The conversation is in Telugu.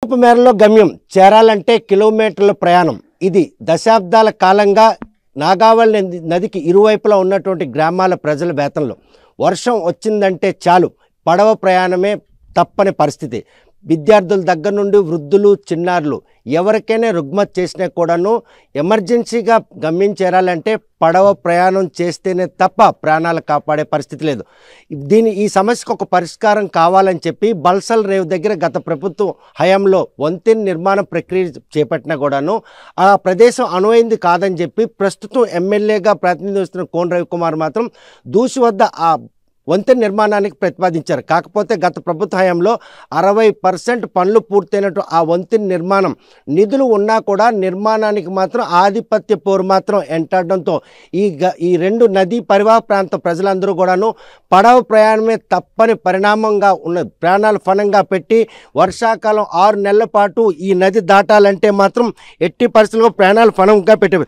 మేరలో గమ్యం చేరాలంటే కిలోమీటర్ల ప్రయాణం. ఇది దశాబ్దాల కాలంగా నాగావళి నదికి ఇరువైపులా ఉన్నటువంటి గ్రామాల ప్రజల వేతనలు. వర్షం వచ్చిందంటే చాలు పడవ ప్రయాణమే తప్పని పరిస్థితి. విద్యార్థుల దగ్గర నుండి వృద్ధులు, చిన్నారులు ఎవరికైనా రుగ్మత చేసినా కూడాను ఎమర్జెన్సీగా గమ్యం చేరాలంటే పడవ ప్రయాణం చేస్తేనే తప్ప ప్రాణాలు కాపాడే పరిస్థితి లేదు. ఈ సమస్యకు ఒక పరిష్కారం కావాలని చెప్పి బల్సల్ రేవు దగ్గర గత ప్రభుత్వం హయాంలో వంతెన నిర్మాణ ప్రక్రియ చేపట్టినా కూడాను ఆ ప్రదేశం అనువైంది కాదని చెప్పి ప్రస్తుతం ఎమ్మెల్యేగా ప్రాతినిధ్యం వస్తున్న కోన రవికుమార్ మాత్రం దూసి వద్ద ఆ వంతెన నిర్మాణానికి ప్రతిపాదించారు. కాకపోతే గత ప్రభుత్వ హయాంలో 60% పనులు పూర్తయినట్టు ఆ వంతెన నిర్మాణం నిధులు ఉన్నా కూడా నిర్మాణానికి మాత్రం ఆధిపత్య పోరు మాత్రం ఎంటాడడంతో ఈ రెండు నదీ పరివాహ ప్రాంత ప్రజలందరూ కూడాను పడవ ప్రయాణమే తప్పని పరిణామంగా ఉన్నది. ప్రాణాలు ఫలంగా పెట్టి వర్షాకాలం 6 నెలల పాటు ఈ నది దాటాలంటే మాత్రం ఎట్టి పరిస్థితుల్లో ప్రాణాలు ఫలంగా పెట్టేవి.